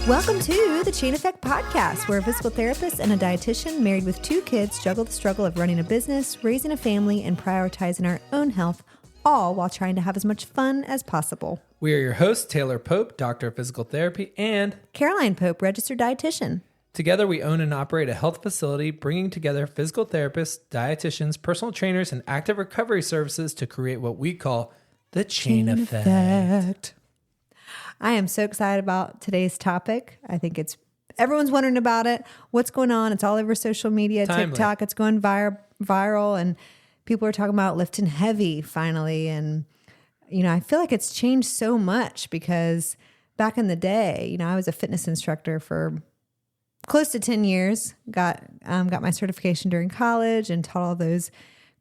Welcome to the Chain Effect Podcast, where a physical therapist and a dietitian married with 2 kids juggle the struggle of running a business, raising a family, and prioritizing our own health, all while trying to have as much fun as possible. We are your hosts, Taylor Pope, Doctor of Physical Therapy, and Caroline Pope, registered dietitian. Together we own and operate a health facility, bringing together physical therapists, dietitians, personal trainers, and active recovery services to create what we call the Chain Effect. I am so excited about today's topic. I think everyone's wondering about it. What's going on? It's all over social media, Timely. TikTok. It's going viral, and people are talking about lifting heavy finally. And, I feel like it's changed so much because back in the day, I was a fitness instructor for close to 10 years, got my certification during college and taught all those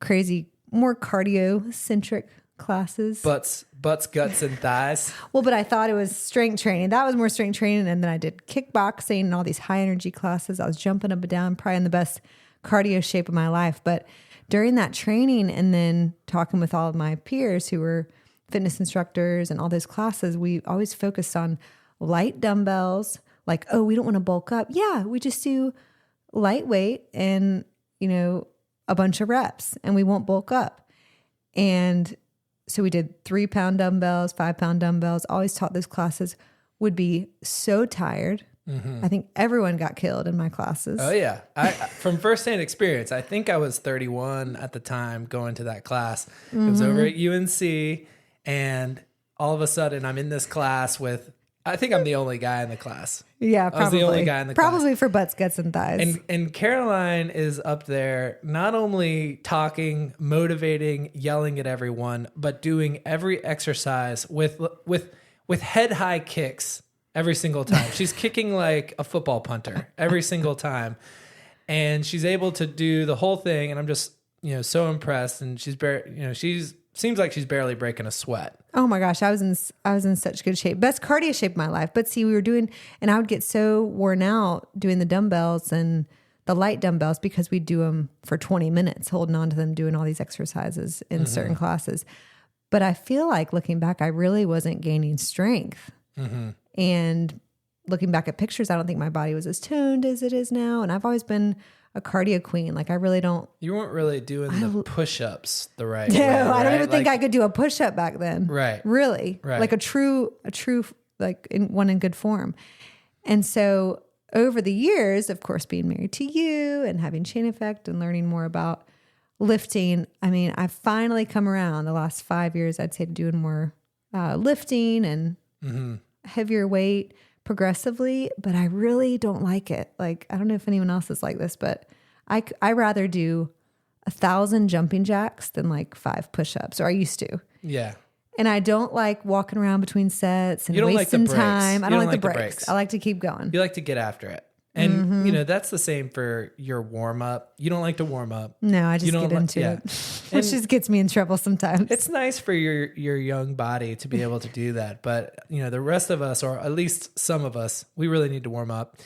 crazy, more cardio-centric classes. Butts, guts, and thighs. Well, but I thought it was strength training. That was more strength training. And then I did kickboxing and all these high energy classes. I was jumping up and down, probably in the best cardio shape of my life. But during that training and then talking with all of my peers who were fitness instructors and all those classes, we always focused on light dumbbells. Like, oh, we don't want to bulk up. Yeah, we just do lightweight and, a bunch of reps and we won't bulk up. And so we did 3-pound dumbbells, 5-pound dumbbells, always taught those classes, would be so tired. Mm-hmm. I think everyone got killed in my classes. Oh, yeah. From firsthand experience, I think I was 31 at the time going to that class. It was over at UNC, and all of a sudden I'm in this class with, I think I'm the only guy in the class. Yeah, probably. I was the only guy in the class. Probably for butts, guts, and thighs. And Caroline is up there not only talking, motivating, yelling at everyone, but doing every exercise with head high kicks every single time. She's kicking like a football punter every single time. And she's able to do the whole thing. And I'm just, so impressed. And seems like she's barely breaking a sweat. Oh my gosh, I was in such good shape. Best cardio shape of my life. But see, we were doing, and I would get so worn out doing the dumbbells and the light dumbbells because we'd do them for 20 minutes, holding on to them, doing all these exercises in certain classes. But I feel like looking back, I really wasn't gaining strength. Mm-hmm. And looking back at pictures, I don't think my body was as toned as it is now. And I've always been a cardio queen. Like I really don't. You weren't really doing the push-ups the right way. No, right? I don't even think I could do a push-up back then. Right. Really. Right. Like a true, like in good form. And so over the years, of course, being married to you and having Chain Effect and learning more about lifting, I've finally come around the last 5 years, I'd say, to doing more lifting and heavier weight progressively, but I really don't like it. Like, I don't know if anyone else is like this, but I rather do 1,000 jumping jacks than like 5 push-ups, or I used to. Yeah. And I don't like walking around between sets and you don't wasting like the time. I you don't like the breaks. I like to keep going. You like to get after it. And, that's the same for your warm-up. You don't like to warm up. No, I just get into it, which just gets me in trouble sometimes. It's nice for your young body to be able to do that. But, the rest of us, or at least some of us, we really need to warm up.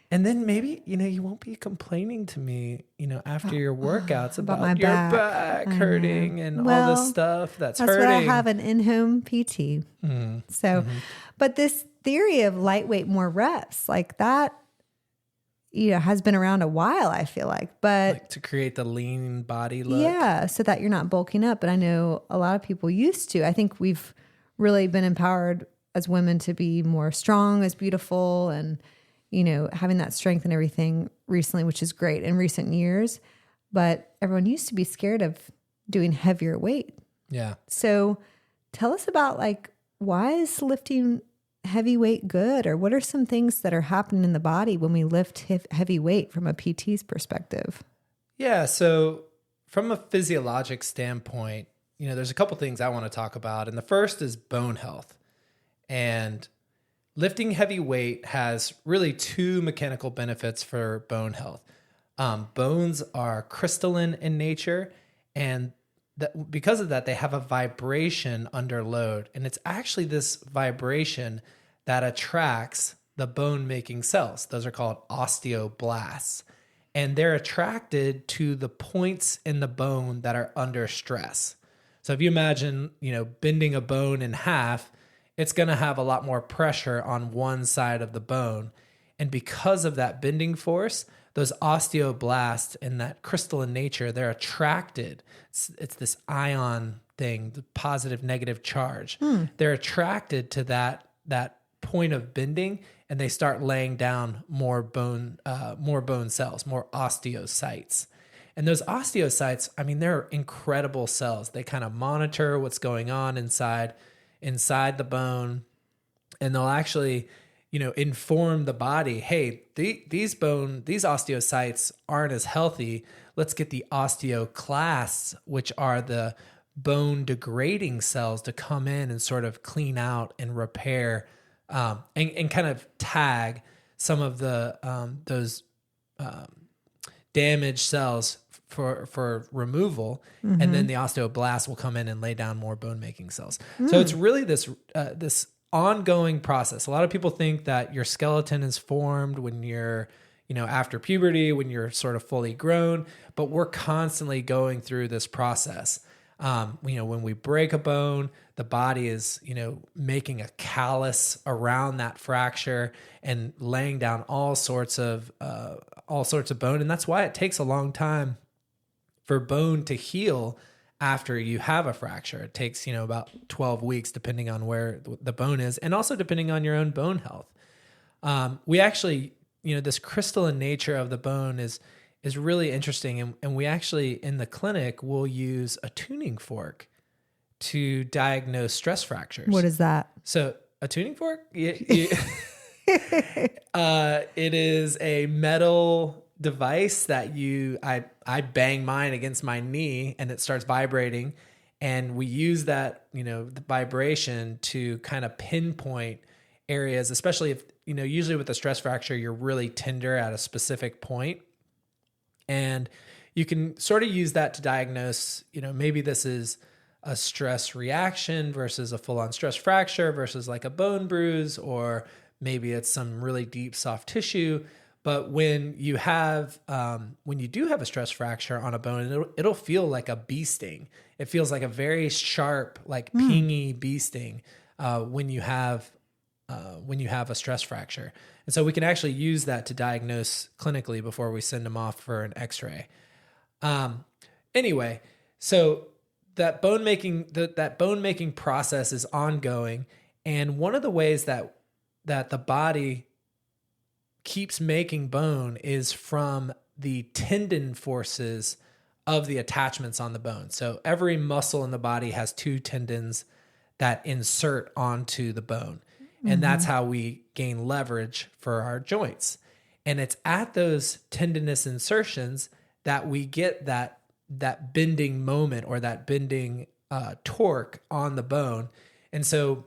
And then maybe, you won't be complaining to me, after your workouts about my your back hurting and all this stuff that's hurting. That's what I have an in-home PT. So, but this theory of lightweight, more reps, like that, has been around a while, I feel like, but like to create the lean body look. Yeah. So that you're not bulking up. But I know a lot of people used to. I think we've really been empowered as women to be more strong, as beautiful, and, having that strength and everything recently, which is great in recent years. But everyone used to be scared of doing heavier weight. Yeah. So tell us about why is lifting heavy weight good, or what are some things that are happening in the body when we lift heavy weight from a PT's perspective? Yeah. So from a physiologic standpoint, there's a couple things I want to talk about. And the first is bone health. And lifting heavy weight has really 2 mechanical benefits for bone health. Bones are crystalline in nature, and because of that, they have a vibration under load. And it's actually this vibration that attracts the bone-making cells. Those are called osteoblasts. And they're attracted to the points in the bone that are under stress. So if you imagine, bending a bone in half, it's going to have a lot more pressure on one side of the bone. And because of that bending force, those osteoblasts in that crystalline nature, they're attracted. It's this ion thing, the positive, negative charge. They're attracted to that point of bending, and they start laying down more bone cells, more osteocytes. And those osteocytes, I mean, they're incredible cells. They kind of monitor what's going on inside the bone, and they'll actually, inform the body, hey, these osteocytes aren't as healthy. Let's get the osteoclasts, which are the bone degrading cells, to come in and sort of clean out and repair, and kind of tag some of those damaged cells for removal. And then the osteoblasts will come in and lay down more bone making cells. So it's really this ongoing process. A lot of people think that your skeleton is formed when you're, after puberty, when you're sort of fully grown, but we're constantly going through this process. When we break a bone, the body is, making a callus around that fracture and laying down all sorts of bone. And that's why it takes a long time for bone to heal after you have a fracture. It takes, about 12 weeks, depending on where the bone is, and also depending on your own bone health. We actually, this crystalline nature of the bone is really interesting. And we actually, in the clinic, will use a tuning fork to diagnose stress fractures. What is that? So a tuning fork? It is a metal device that I bang mine against my knee and it starts vibrating. And we use that, the vibration to kind of pinpoint areas, especially if, usually with a stress fracture, you're really tender at a specific point. And you can sort of use that to diagnose, maybe this is a stress reaction versus a full-on stress fracture versus like a bone bruise, or maybe it's some really deep soft tissue. But when you do have a stress fracture on a bone, it'll feel like a bee sting. It feels like a very sharp, like pingy bee sting when you have a stress fracture. And so we can actually use that to diagnose clinically before we send them off for an X-ray. Anyway, so that bone making process is ongoing, and one of the ways that the body keeps making bone is from the tendon forces of the attachments on the bone. So every muscle in the body has two tendons that insert onto the bone. And that's how we gain leverage for our joints. And it's at those tendinous insertions that we get that bending moment, or that bending torque on the bone. And so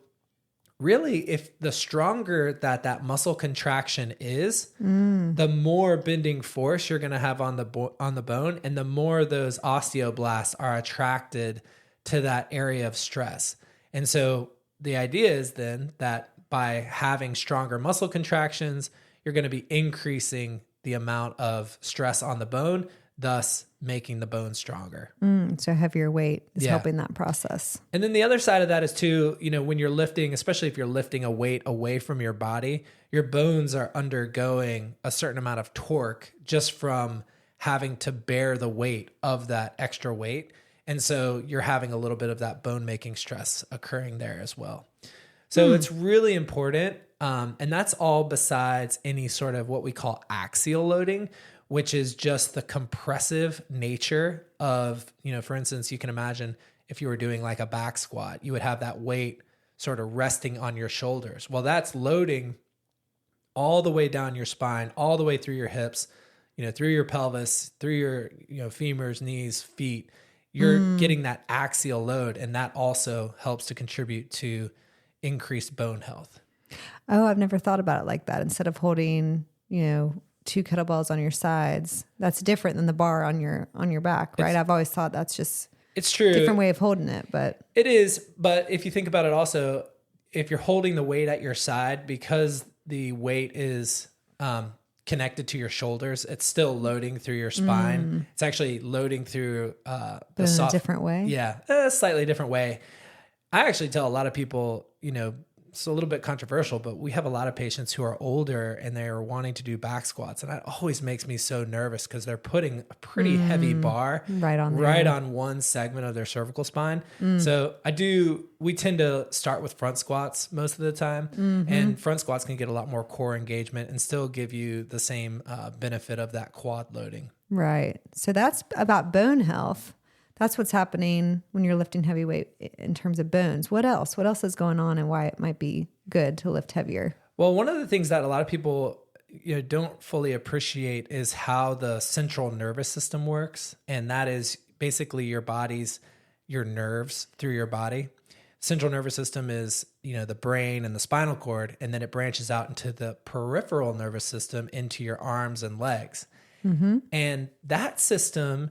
really, if the stronger that muscle contraction is, the more bending force you're going to have on the bone, and the more those osteoblasts are attracted to that area of stress. And so the idea is then that by having stronger muscle contractions, you're going to be increasing the amount of stress on the bone, thus making the bone stronger. So heavier weight is helping that process. And then the other side of that is too, when you're lifting, especially if you're lifting a weight away from your body, your bones are undergoing a certain amount of torque just from having to bear the weight of that extra weight. And so you're having a little bit of that bone making stress occurring there as well. So it's really important. And that's all besides any sort of what we call axial loading, which is just the compressive nature of, for instance, you can imagine if you were doing like a back squat, you would have that weight sort of resting on your shoulders. Well, that's loading all the way down your spine, all the way through your hips, through your pelvis, through your, femurs, knees, feet. You're getting that axial load, and that also helps to contribute to increased bone health. Oh, I've never thought about it like that. Instead of holding, two kettlebells on your sides, that's different than the bar on your back, right? I've always thought that's just it's true. A different way of holding it, but it is. But if you think about it also, if you're holding the weight at your side, because the weight is connected to your shoulders, it's still loading through your spine. It's actually loading through but in a different way. Yeah, a slightly different way. I actually tell a lot of people, it's a little bit controversial, but we have a lot of patients who are older and they're wanting to do back squats. And that always makes me so nervous because they're putting a pretty heavy bar right on one segment of their cervical spine. So we tend to start with front squats most of the time, and front squats can get a lot more core engagement and still give you the same benefit of that quad loading. Right. So that's about bone health. That's what's happening when you're lifting heavy weight in terms of bones. What else? What else is going on and why it might be good to lift heavier? Well, one of the things that a lot of people don't fully appreciate is how the central nervous system works. And that is basically your nerves through your body. Central nervous system is, the brain and the spinal cord, and then it branches out into the peripheral nervous system into your arms and legs. And that system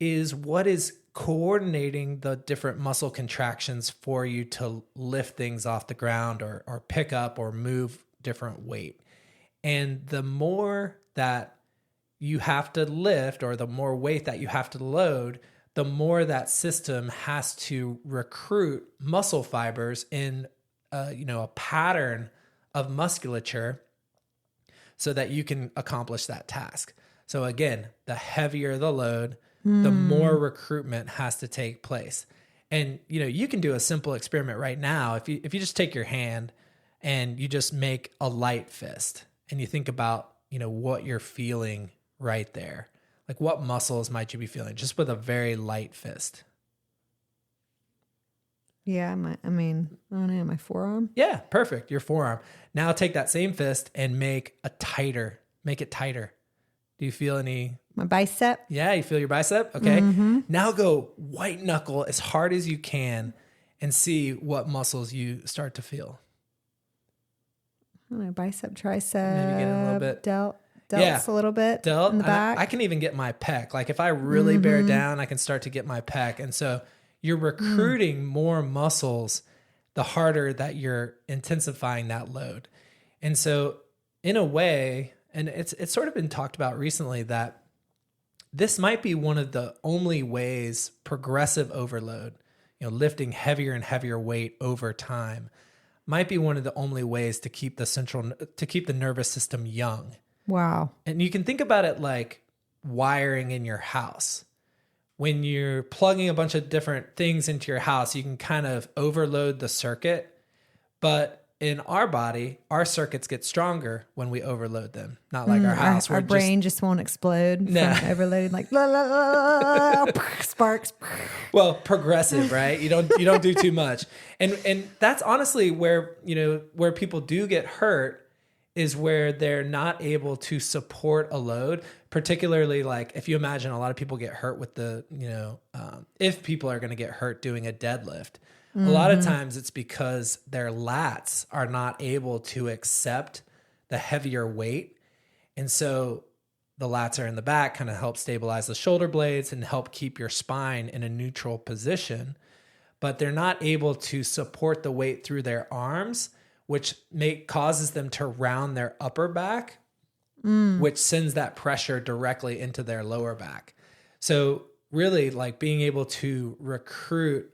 is what is coordinating the different muscle contractions for you to lift things off the ground or pick up or move different weight. And the more that you have to lift or the more weight that you have to load, the more that system has to recruit muscle fibers in a pattern of musculature so that you can accomplish that task. So again, the heavier the load, the more recruitment has to take place. And, you can do a simple experiment right now. If you just take your hand and you just make a light fist and you think about, what you're feeling right there, like what muscles might you be feeling just with a very light fist? Yeah. My forearm. Yeah. Perfect. Your forearm. Now take that same fist and make it tighter. Do you feel any? My bicep. Yeah, you feel your bicep? Okay. Now go white knuckle as hard as you can and see what muscles you start to feel. I don't know, bicep, tricep. Maybe get a little bit. Delts a little bit. Delt. In the back. I can even get my pec. Like if I really bear down, I can start to get my pec. And so you're recruiting more muscles the harder that you're intensifying that load. And so in a way, and it's sort of been talked about recently that this might be one of the only ways progressive overload, lifting heavier and heavier weight over time, might be one of the only ways to keep the nervous system young. Wow. And you can think about it like wiring in your house. When you're plugging a bunch of different things into your house, you can kind of overload the circuit, but in our body, our circuits get stronger when we overload them. Not like our house. Our brain just won't explode from overloading, like la, la, la, sparks. Well, progressive, right? You don't do too much, and that's honestly where where people do get hurt is where they're not able to support a load. Particularly, like if you imagine a lot of people get hurt with if people are going to get hurt doing a deadlift. A lot of times it's because their lats are not able to accept the heavier weight. And so the lats are in the back, kind of help stabilize the shoulder blades and help keep your spine in a neutral position. But they're not able to support the weight through their arms, which causes them to round their upper back, which sends that pressure directly into their lower back. So really like being able to recruit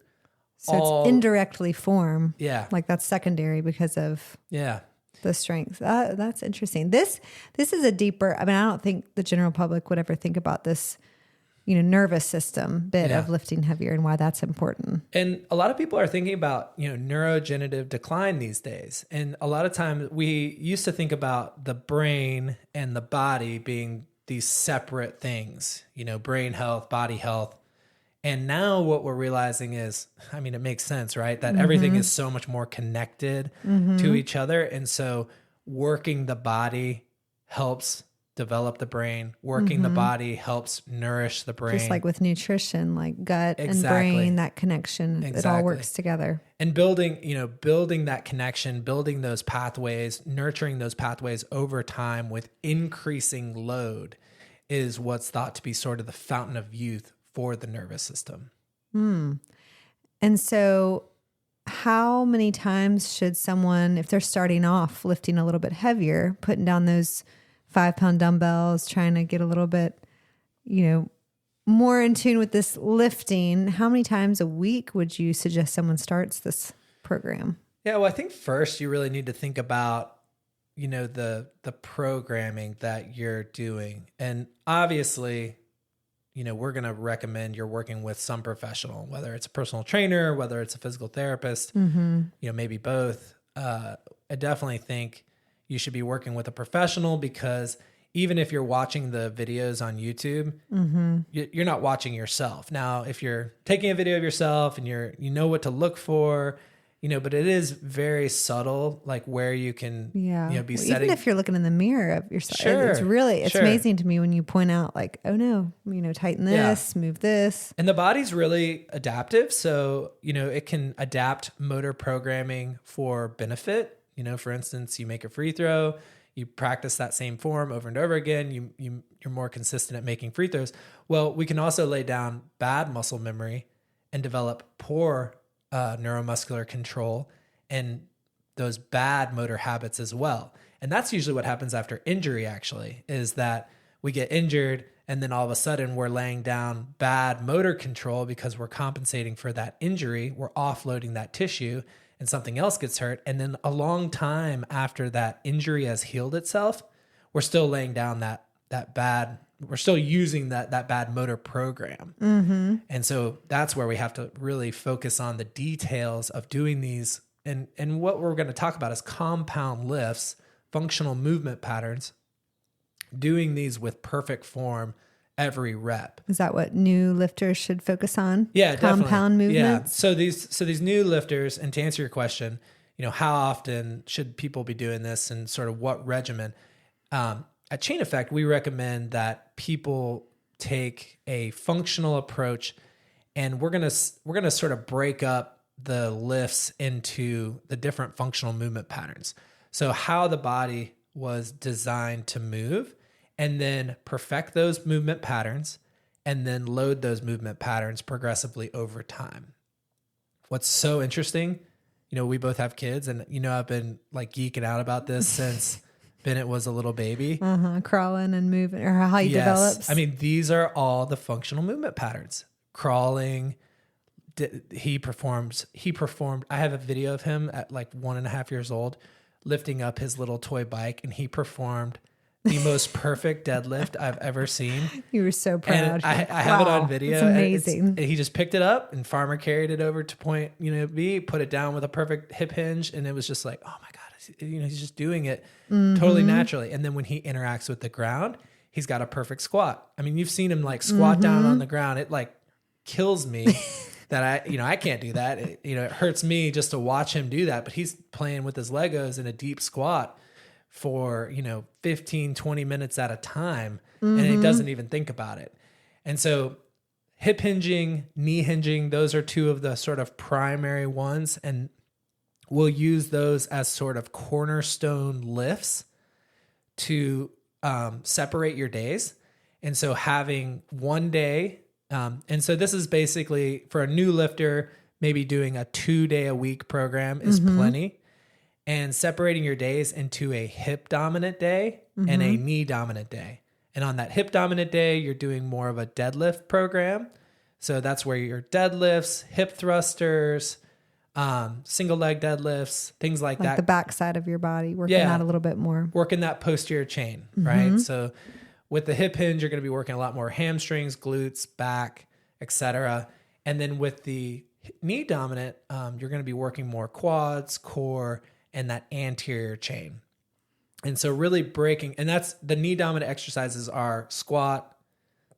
it's indirectly form. Yeah. Like that's secondary because of the strength. That's interesting. This is a deeper, I don't think the general public would ever think about this, nervous system bit of lifting heavier and why that's important. And a lot of people are thinking about, neurodegenerative decline these days. And a lot of times we used to think about the brain and the body being these separate things, brain health, body health. And now what we're realizing is, it makes sense, right? That everything is so much more connected to each other. And so working the body helps develop the brain. Working the body helps nourish the brain. Just like with nutrition, like gut and brain, that connection, it all works together. And building that connection, building those pathways, nurturing those pathways over time with increasing load is what's thought to be sort of the fountain of youth for the nervous system. And so how many times should someone, if they're starting off lifting a little bit heavier, putting down those 5-pound dumbbells, trying to get a little bit, more in tune with this lifting, how many times a week would you suggest someone starts this program? Yeah, well, I think first you really need to think about, the programming that you're doing. And obviously, we're going to recommend you're working with some professional, whether it's a personal trainer, whether it's a physical therapist, maybe both. I definitely think you should be working with a professional, because even if you're watching the videos on YouTube, you're not watching yourself. Now, if you're taking a video of yourself and you know what to look for, but it is very subtle, like where you can, be setting. Even if you're looking in the mirror of yourself, Sure, it's amazing to me when you point out like, oh no, tighten this, move this. And the body's really adaptive. So, it can adapt motor programming for benefit. For instance, you make a free throw, you practice that same form over and over again. You're more consistent at making free throws. Well, we can also lay down bad muscle memory and develop poor neuromuscular control and those bad motor habits as well. And that's usually what happens after injury, actually, is that we get injured and then all of a sudden we're laying down bad motor control because we're compensating for that injury. We're offloading that tissue and something else gets hurt. And then a long time after that injury has healed itself, we're still laying down that bad, we're still using that bad motor program. And so that's where we have to really focus on the details of doing these. And what we're going to talk about is compound lifts, functional movement patterns, doing these with perfect form every rep. Is that what new lifters should focus on? Yeah, compound definitely. movements. Yeah. So these new lifters, and to answer your question, how often should people be doing this and sort of what regimen? At Chain Effect, we recommend that people take a functional approach, and we're gonna sort of break up the lifts into the different functional movement patterns. So how the body was designed to move, and then perfect those movement patterns, and then load those movement patterns progressively over time. What's so interesting, we both have kids, and I've been like geeking out about this since Bennett was a little baby. Crawling and moving, or how he develops. I mean, these are all the functional movement patterns. Crawling, he performed, I have a video of him at like 1.5 years old, lifting up his little toy bike, and he performed the most perfect deadlift I've ever seen. You were so proud. And I have it on video. It's amazing. He just picked it up, and Farmer carried it over to point, B, put it down with a perfect hip hinge. And it was just like, oh my God, he's just doing it totally naturally. And then when he interacts with the ground, he's got a perfect squat. I mean, you've seen him like squat down on the ground. It like kills me that I can't do that. It hurts me just to watch him do that, but he's playing with his Legos in a deep squat for 15, 20 minutes at a time, and he doesn't even think about it. And so hip hinging, knee hinging, those are two of the sort of primary ones, and we'll use those as sort of cornerstone lifts to separate your days. And so having one day, and so this is basically for a new lifter, maybe doing a 2-day-a-week program is plenty. And separating your days into a hip dominant day and a knee dominant day. And on that hip dominant day, you're doing more of a deadlift program. So that's where your deadlifts, hip thrusters, single leg deadlifts, things like that. The back side of your body, working out a little bit more. Working that posterior chain, right? So with the hip hinge, you're going to be working a lot more hamstrings, glutes, back, etc. And then with the knee dominant, you're going to be working more quads, core, and that anterior chain. And so really breaking, and that's the knee dominant exercises are squat,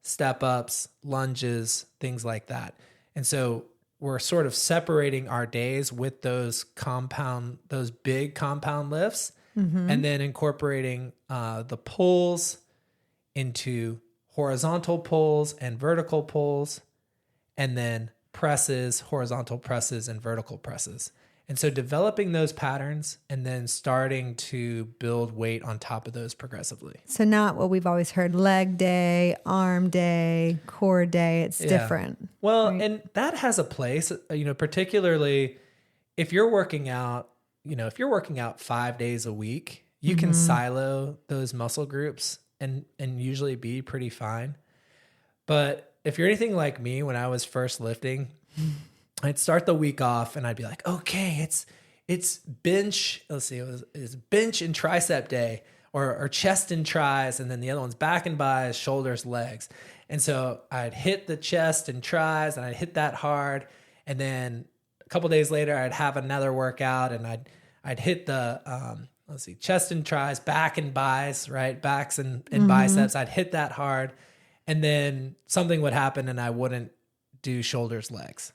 step ups, lunges, things like that. And so we're sort of separating our days with those big compound lifts, and then incorporating the pulls into horizontal pulls and vertical pulls, and then presses, horizontal presses and vertical presses. And so developing those patterns and then starting to build weight on top of those progressively. So not what we've always heard, leg day, arm day, core day. It's different. Well, right? And that has a place, particularly if you're working out, if you're working out 5 days a week, you can silo those muscle groups and usually be pretty fine. But if you're anything like me, when I was first lifting, I'd start the week off and I'd be like, okay, it's bench. Let's see, it's bench and tricep day, or chest and tris, and then the other one's back and bis, shoulders, legs. And so I'd hit the chest and tris, and I'd hit that hard, and then a couple days later I'd have another workout, and I'd hit the chest and tris, back and bis, right, backs and biceps. I'd hit that hard, and then something would happen, and I wouldn't do shoulders, legs.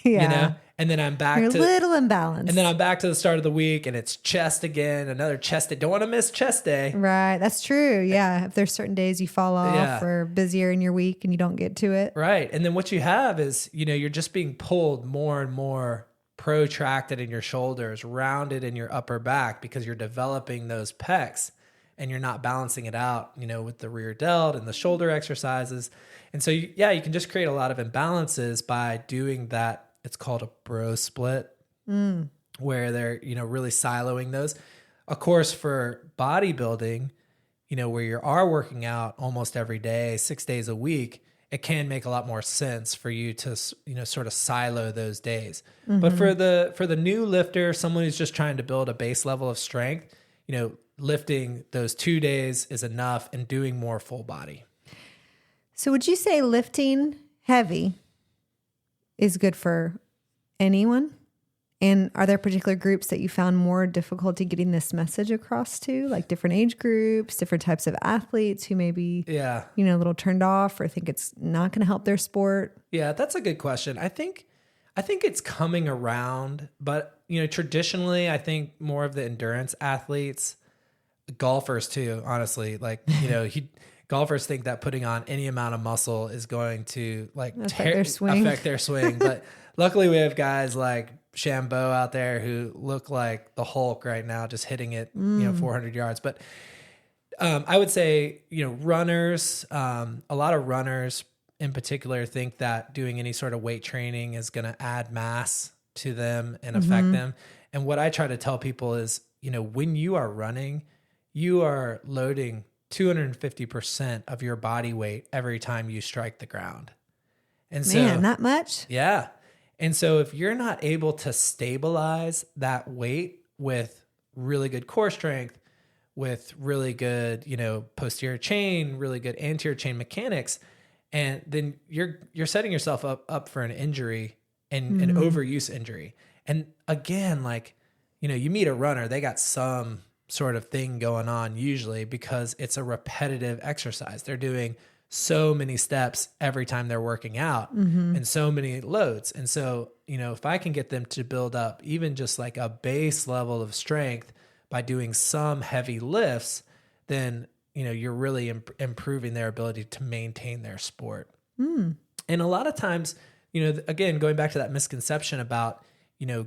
Yeah. You know? And then I'm back You're a little imbalanced. And then I'm back to the start of the week, and it's chest again, another chest day. Don't want to miss chest day. Right. That's true. Yeah. If there's certain days you fall off or busier in your week and you don't get to it. Right. And then what you have is, you're just being pulled more and more protracted in your shoulders, rounded in your upper back, because you're developing those pecs and you're not balancing it out, with the rear delt and the shoulder exercises. And so, you can just create a lot of imbalances by doing that. It's called a bro split, where they're, really siloing those. Of course, for bodybuilding, where you are working out almost every day, 6 days a week, it can make a lot more sense for you to, sort of silo those days. But for the new lifter, someone who's just trying to build a base level of strength, lifting those 2 days is enough, and doing more full body. So would you say lifting heavy is good for anyone? And are there particular groups that you found more difficulty getting this message across to, like different age groups, different types of athletes who maybe, a little turned off or think it's not going to help their sport? Yeah, that's a good question. I think it's coming around, but, traditionally, I think more of the endurance athletes, golfers too, honestly, like, golfers think that putting on any amount of muscle is going to affect their swing. But luckily we have guys like Shambo out there who look like the Hulk right now, just hitting it, 400 yards. But I would say, runners, a lot of runners in particular think that doing any sort of weight training is going to add mass to them and affect them. And what I try to tell people is, when you are running, you are loading 250% of your body weight every time you strike the ground. And so, that much? Yeah. And so if you're not able to stabilize that weight with really good core strength, with really good, posterior chain, really good anterior chain mechanics, and then you're setting yourself up for an injury and an overuse injury. And again, like, you meet a runner, they got some sort of thing going on usually, because it's a repetitive exercise. They're doing so many steps every time they're working out and so many loads. And so, if I can get them to build up even just like a base level of strength by doing some heavy lifts, then, you're really improving their ability to maintain their sport. And a lot of times, again, going back to that misconception about,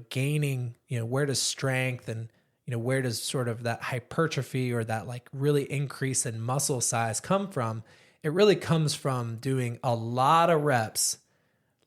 gaining, where does strength and, where does sort of that hypertrophy or that like really increase in muscle size come from? It really comes from doing a lot of reps,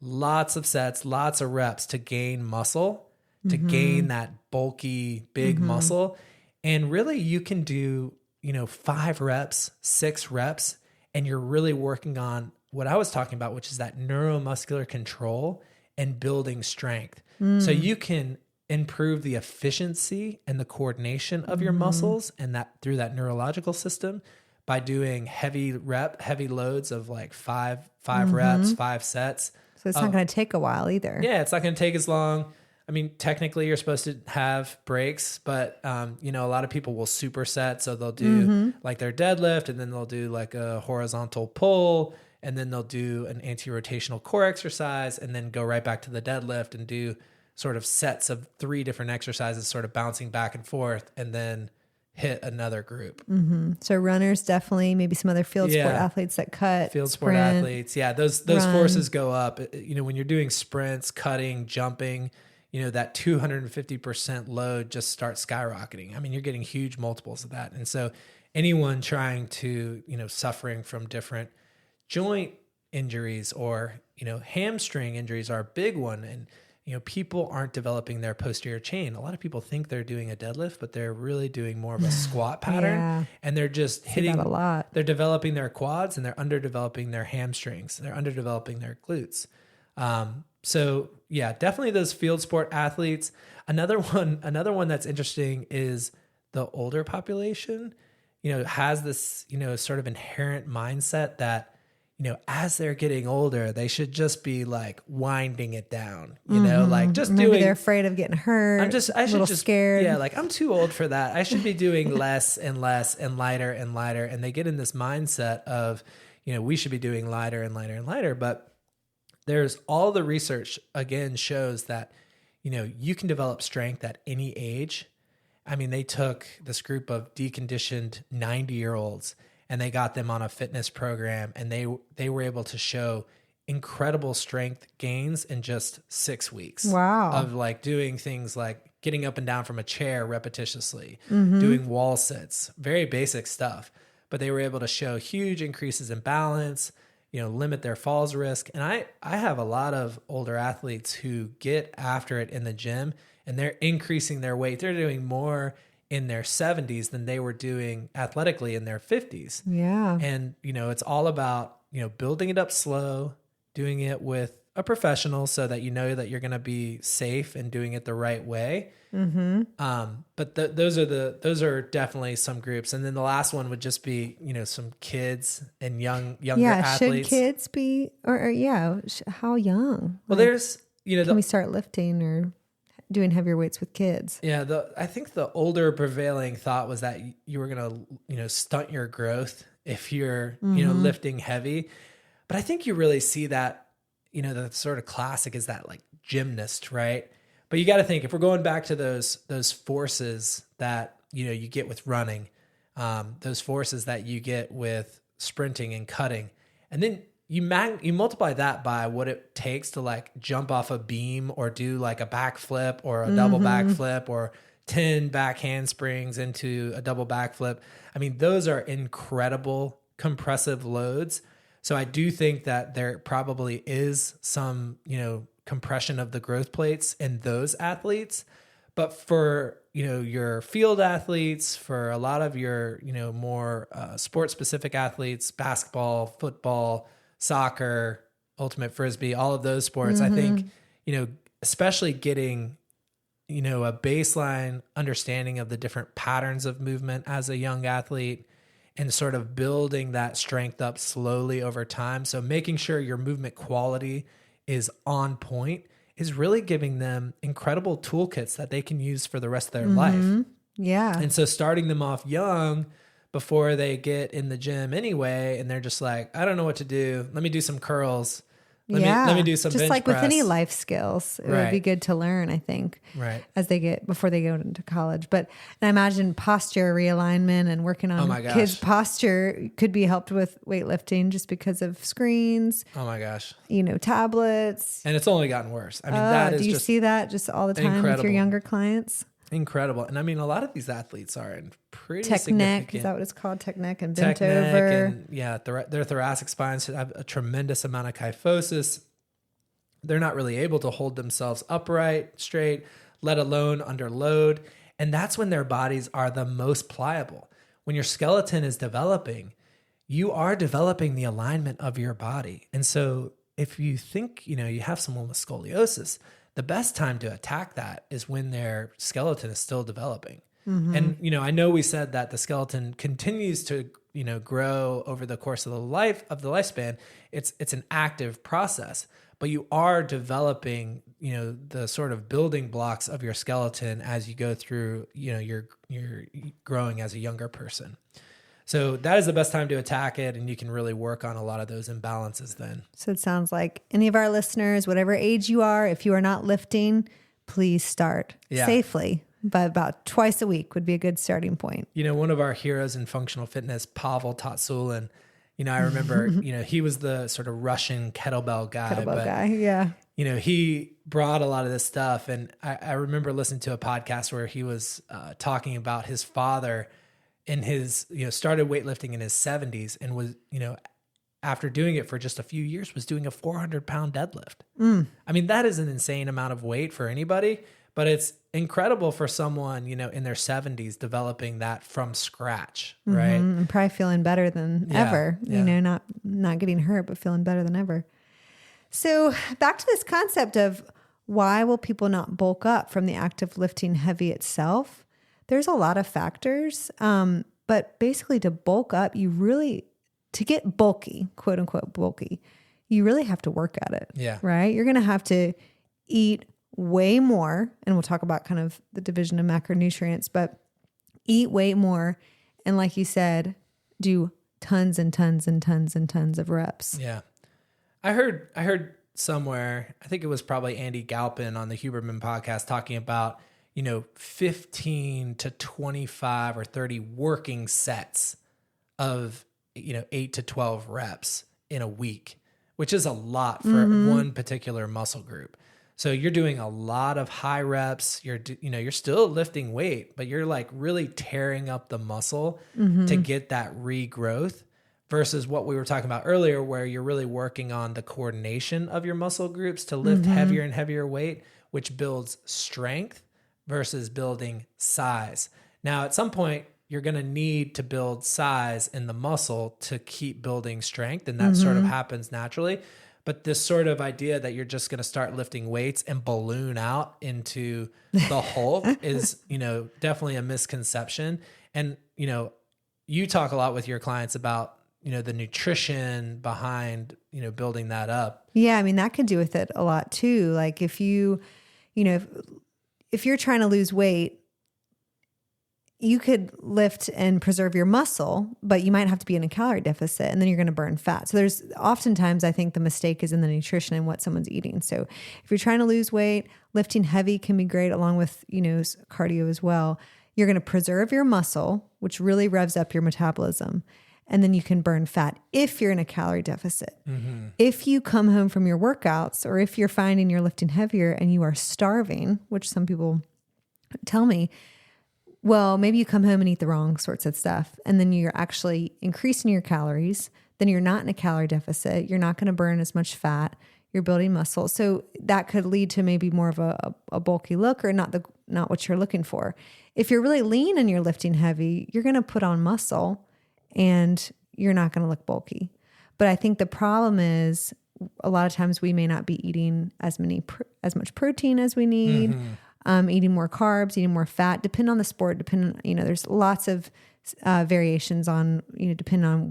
lots of sets, lots of reps to gain muscle, to gain that bulky, big muscle. And really you can do, 5 reps, 6 reps, and you're really working on what I was talking about, which is that neuromuscular control and building strength. So you can improve the efficiency and the coordination of your muscles, and that through that neurological system by doing heavy loads of like 5 reps, 5 sets. So it's not going to take a while either. Yeah, it's not going to take as long. I mean, technically you're supposed to have breaks, but a lot of people will superset. So they'll do like their deadlift, and then they'll do like a horizontal pull, and then they'll do an anti-rotational core exercise, and then go right back to the deadlift and do sort of sets of 3 different exercises, sort of bouncing back and forth, and then hit another group. So runners, definitely, maybe some other field sport athletes that cut. Field sport athletes. Yeah. Those forces go up, when you're doing sprints, cutting, jumping, that 250% load just starts skyrocketing. I mean, you're getting huge multiples of that. And so anyone trying to, suffering from different joint injuries or, hamstring injuries are a big one. And, people aren't developing their posterior chain. A lot of people think they're doing a deadlift, but they're really doing more of a squat pattern. And they're just hitting a lot. They're developing their quads, and they're underdeveloping their hamstrings. They're underdeveloping their glutes. So yeah, definitely those field sport athletes. Another one that's interesting is the older population, has this, sort of inherent mindset that, as they're getting older, they should just be like winding it down, like just Maybe they're afraid of getting hurt. I should just scared. Yeah. Like I'm too old for that. I should be doing less and less and lighter and lighter. And they get in this mindset of, we should be doing lighter and lighter and lighter. But there's all the research again shows that, you can develop strength at any age. I mean, they took this group of deconditioned 90-year-olds and they got them on a fitness program, and they were able to show incredible strength gains in just 6 weeks. Wow. Of like doing things like getting up and down from a chair repetitiously, doing wall sits, very basic stuff. But they were able to show huge increases in balance, limit their falls risk. And I have a lot of older athletes who get after it in the gym, and they're increasing their weight. They're doing more in their 70s than they were doing athletically in their 50s. Yeah. And, it's all about, building it up slow, doing it with a professional so that that you're going to be safe and doing it the right way. But those are definitely some groups. And then the last one would just be, some kids and younger athletes. Should kids be, how young? Well, there's, can we start lifting or doing heavier weights with kids? Yeah. I think the older prevailing thought was that you were going to, stunt your growth if you're, lifting heavy. But I think you really see that, the sort of classic is that like gymnast, right? But you got to think, if we're going back to those forces that, you get with running, those forces that you get with sprinting and cutting, and then you multiply that by what it takes to like jump off a beam or do like a backflip or a double backflip or 10 back handsprings into a double backflip. I mean, those are incredible compressive loads. So I do think that there probably is some, compression of the growth plates in those athletes. But for, your field athletes, for a lot of your, more sport specific athletes, basketball, football, soccer, ultimate frisbee, all of those sports, I think, especially getting, a baseline understanding of the different patterns of movement as a young athlete and sort of building that strength up slowly over time. So making sure your movement quality is on point is really giving them incredible toolkits that they can use for the rest of their life. Yeah. And so starting them off young before they get in the gym anyway, and they're just like, I don't know what to do. Let me do some curls. Let me do some just bench like press. with any life skills, it would be good to learn, I think, before they go into college. But I imagine posture realignment and working on kids' posture could be helped with weightlifting just because of screens. Oh my gosh. Tablets. And it's only gotten worse. I mean, do you see that just all the time with your younger clients? Incredible. And I mean, a lot of these athletes are in pretty tech neck, is that what it's called? Tech neck and bent over. And their thoracic spines have a tremendous amount of kyphosis. They're not really able to hold themselves upright, straight, let alone under load. And that's when their bodies are the most pliable. When your skeleton is developing, you are developing the alignment of your body. And so if you think, you have someone with scoliosis, the best time to attack that is when their skeleton is still developing. And, I know we said that the skeleton continues to, grow over the course of the lifespan. It's an active process, but you are developing, the sort of building blocks of your skeleton as you go through, you're growing as a younger person. So that is the best time to attack it, and you can really work on a lot of those imbalances then. So it sounds like any of our listeners, whatever age you are, if you are not lifting, please start safely. But about twice a week would be a good starting point. One of our heroes in functional fitness, Pavel Tatsulin, I remember, he was the sort of Russian kettlebell guy. He brought a lot of this stuff. And I remember listening to a podcast where he was talking about his father in his, started weightlifting in his 70s and was, after doing it for just a few years, was doing a 400-pound deadlift. I mean, that is an insane amount of weight for anybody, but it's incredible for someone, in their 70s developing that from scratch, right? And probably feeling better than ever, not getting hurt, but feeling better than ever. So back to this concept of why will people not bulk up from the act of lifting heavy itself? There's a lot of factors, but basically to bulk up, to get bulky, quote unquote bulky, you really have to work at it. Yeah. Right? You're going to have to eat way more, and we'll talk about kind of the division of macronutrients, but eat way more. And like you said, do tons and tons and tons and tons of reps. Yeah. I heard somewhere, I think it was probably Andy Galpin on the Huberman podcast talking about, 15 to 25 or 30 working sets of, 8 to 12 reps in a week, which is a lot for one particular muscle group. So you're doing a lot of high reps. You're still lifting weight, but you're like really tearing up the muscle to get that regrowth versus what we were talking about earlier, where you're really working on the coordination of your muscle groups to lift heavier and heavier weight, which builds strength versus building size. Now, at some point, you're going to need to build size in the muscle to keep building strength. And that sort of happens naturally. But this sort of idea that you're just going to start lifting weights and balloon out into the Hulk is, definitely a misconception. And, you talk a lot with your clients about, the nutrition behind, building that up. Yeah. I mean, that can do with it a lot too. Like if you, if you're trying to lose weight, you could lift and preserve your muscle, but you might have to be in a calorie deficit and then you're going to burn fat. So there's oftentimes, I think the mistake is in the nutrition and what someone's eating. So if you're trying to lose weight, lifting heavy can be great along with, cardio as well. You're going to preserve your muscle, which really revs up your metabolism. And then you can burn fat if you're in a calorie deficit. If you come home from your workouts or if you're finding you're lifting heavier and you are starving, which some people tell me, well, maybe you come home and eat the wrong sorts of stuff, and then you're actually increasing your calories. Then you're not in a calorie deficit. You're not going to burn as much fat. You're building muscle. So that could lead to maybe more of a bulky look or not what you're looking for. If you're really lean and you're lifting heavy, you're going to put on muscle and you're not going to look bulky. But I think the problem is a lot of times we may not be eating as much protein as we need. Eating more carbs, eating more fat, depend on the sport, there's lots of variations on, depending on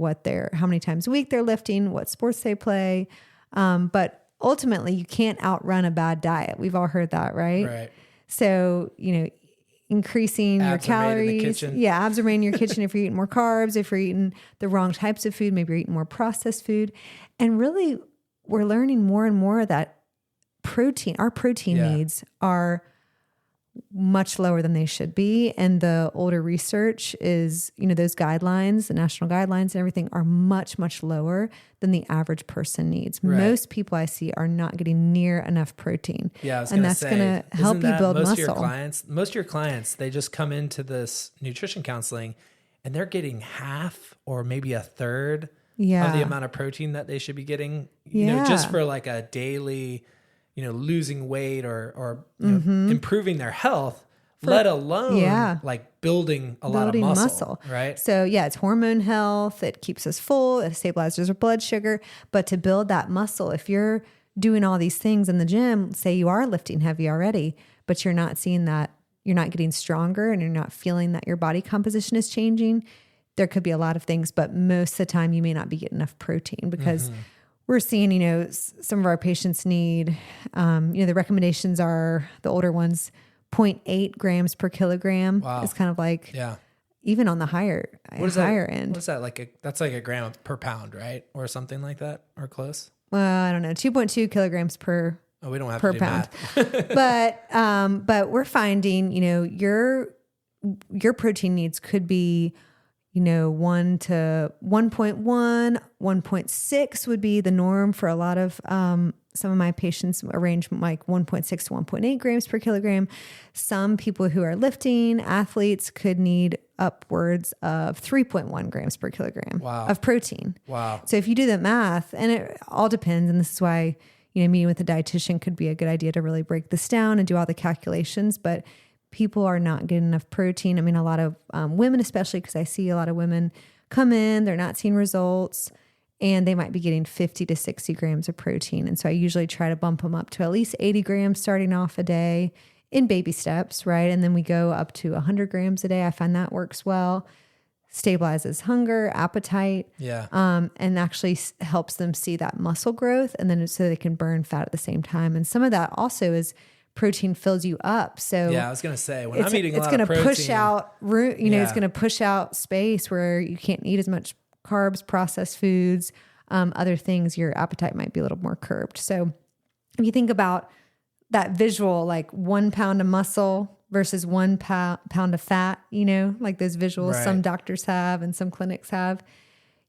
how many times a week they're lifting, what sports they play. But ultimately you can't outrun a bad diet. We've all heard that, right? Right. So, increasing Abs your are made in the calories. kitchen. Yeah. Abs are made in your kitchen. If you're eating more carbs, if you're eating the wrong types of food, maybe you're eating more processed food. And really we're learning more and more that our protein needs are much lower than they should be. And the older research is, those guidelines, the national guidelines and everything are much, much lower than the average person needs. Right. Most people I see are not getting near enough protein. Yeah, I was and that's going to help you build muscle. Most of your clients, they just come into this nutrition counseling and they're getting half or maybe a third of the amount of protein that they should be getting, just for like a daily losing weight or improving their health, let alone like building a lot of muscle, right? So it's hormone health. It keeps us full. It stabilizes our blood sugar. But to build that muscle, if you're doing all these things in the gym, say you are lifting heavy already, but you're not seeing that, you're not getting stronger and you're not feeling that your body composition is changing, there could be a lot of things, but most of the time you may not be getting enough protein because we're seeing, some of our patients need, the recommendations are the older ones, 0.8 grams per kilogram. Wow. It's kind of like, even on the higher end. What is that? That's like a gram per pound, right? Or something like that or close? Well, I don't know. 2.2 kilograms per we don't have per to do pound. Math. But we're finding, your protein needs could be, 1 to 1.1, 1.6 would be the norm for a lot of, some of my patients range like 1.6 to 1.8 grams per kilogram. Some people who are lifting, athletes could need upwards of 3.1 grams per kilogram of protein. Wow. So if you do the math, and it all depends, and this is why, meeting with a dietitian could be a good idea to really break this down and do all the calculations, but people are not getting enough protein. I mean, a lot of women, especially because I see a lot of women come in, they're not seeing results. and they might be getting 50 to 60 grams of protein. And so I usually try to bump them up to at least 80 grams starting off a day in baby steps, right? And then we go up to 100 grams a day. I find that works well, stabilizes hunger, appetite, and actually helps them see that muscle growth, and then so they can burn fat at the same time. And some of that also is protein fills you up. So yeah, I was going to say, when I'm eating a lot of it's going protein, to push out room, it's going to push out space where you can't eat as much carbs, processed foods, other things. Your appetite might be a little more curbed. So if you think about that visual, like 1 pound of muscle versus 1 pound of fat, like those visuals some doctors have and some clinics have,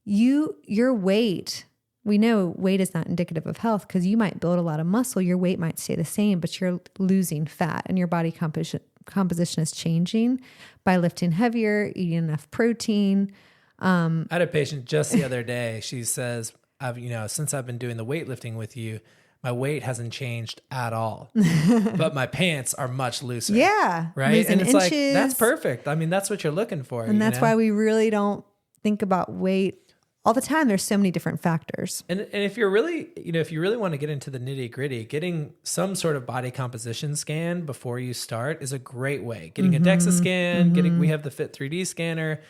your weight, we know weight is not indicative of health because you might build a lot of muscle. Your weight might stay the same, but you're losing fat and your body composition is changing by lifting heavier, eating enough protein. I had a patient just the other day. She says, since I've been doing the weightlifting with you, my weight hasn't changed at all, but my pants are much looser. Yeah. Right. And it's like, that's perfect. I mean, that's what you're looking for. And that's why we really don't think about weight all the time. There's so many different factors. And if you're really, if you really want to get into the nitty gritty, getting some sort of body composition scan before you start is a great way. Getting a DEXA scan, we have the Fit 3D scanner,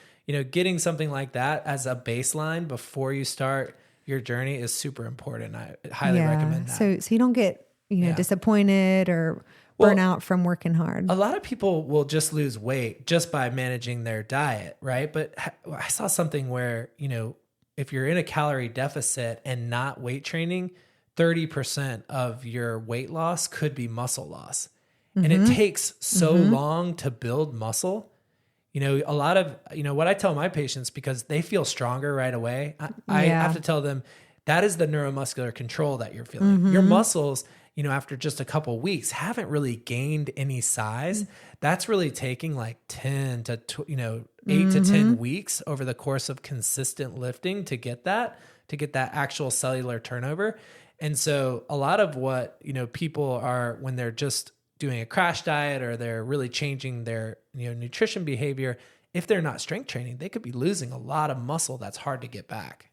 getting something like that as a baseline before you start your journey is super important. I highly recommend that. So you don't get, disappointed or burn out from working hard. A lot of people will just lose weight just by managing their diet, right? But I saw something where, if you're in a calorie deficit and not weight training, 30% of your weight loss could be muscle loss. And it takes so long to build muscle. A lot of, what I tell my patients, because they feel stronger right away, I have to tell them that is the neuromuscular control that you're feeling. Your muscles, after just a couple weeks haven't really gained any size. That's really taking like 10 to, 8 to 10 weeks over the course of consistent lifting to get that actual cellular turnover. And so a lot of what, people are, when they're just doing a crash diet or they're really changing their, nutrition behavior, if they're not strength training, they could be losing a lot of muscle that's hard to get back.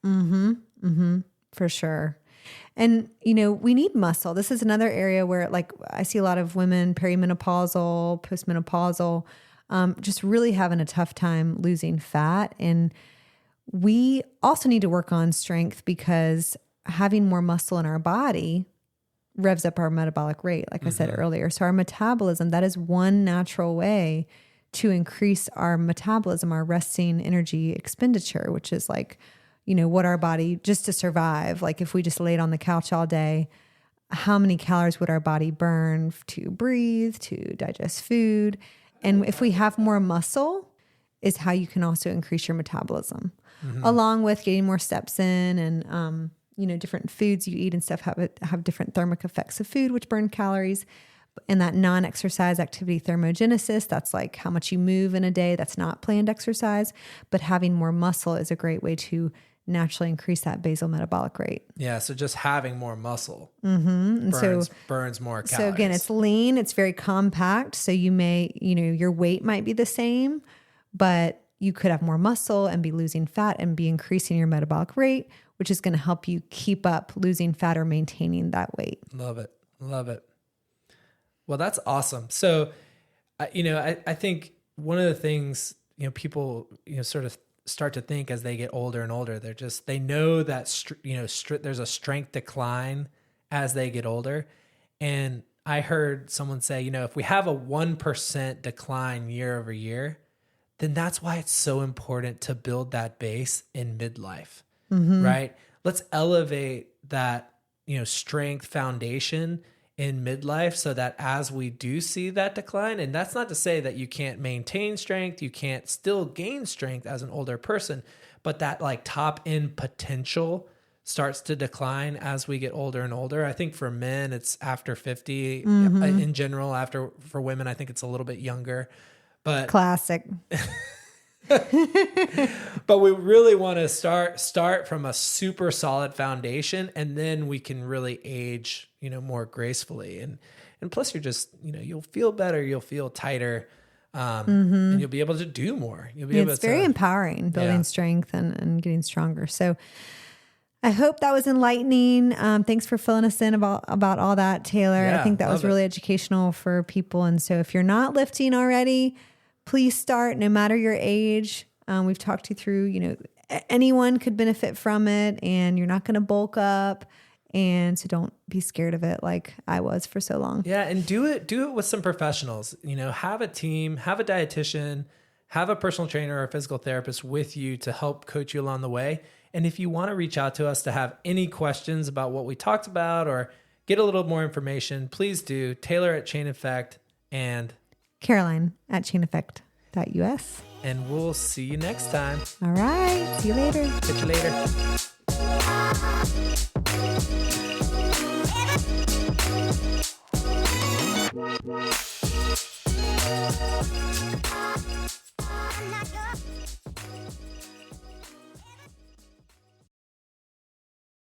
For sure. And, we need muscle. This is another area where I see a lot of women perimenopausal, postmenopausal, just really having a tough time losing fat. And we also need to work on strength because having more muscle in our body revs up our metabolic rate, like I said earlier. So our metabolism, that is one natural way to increase our metabolism, our resting energy expenditure, which is what our body, just to survive, like if we just laid on the couch all day, how many calories would our body burn to breathe, to digest food? And if we have more muscle is how you can also increase your metabolism, along with getting more steps in and, different foods you eat and stuff have different thermic effects of food, which burn calories. And that non-exercise activity thermogenesis, that's like how much you move in a day. That's not planned exercise, but having more muscle is a great way to naturally increase that basal metabolic rate. Yeah. So just having more muscle burns more calories. So again, it's lean, it's very compact. So you may, your weight might be the same, but you could have more muscle and be losing fat and be increasing your metabolic rate, which is going to help you keep up losing fat or maintaining that weight. Love it. Love it. Well, that's awesome. So, I think one of the things, people, sort of start to think as they get older and older, they know that, there's a strength decline as they get older. And I heard someone say, if we have a 1% decline year over year, then that's why it's so important to build that base in midlife, right? Let's elevate that, strength foundation in midlife so that as we do see that decline, and that's not to say that you can't maintain strength, you can't still gain strength as an older person, but that top end potential starts to decline as we get older and older. I think for men, it's after 50. In general, for women, I think it's a little bit younger. But classic. But we really want to start from a super solid foundation, and then we can really age, more gracefully. And plus you're just, you'll feel better, you'll feel tighter, and you'll be able to do more. You'll be able to. It's very empowering building strength and getting stronger. So I hope that was enlightening. Thanks for filling us in about all that, Taylor. Yeah, I think that was really educational for people. And so if you're not lifting already, please start no matter your age. We've talked you through, anyone could benefit from it, and you're not going to bulk up. And so don't be scared of it like I was for so long. Yeah. And do it with some professionals, have a team, have a dietitian, have a personal trainer or a physical therapist with you to help coach you along the way. And if you want to reach out to us to have any questions about what we talked about or get a little more information, please do. Taylor at Chain Effect and Caroline at chaineffect.us. And we'll see you next time. All right. See you later. Catch you later.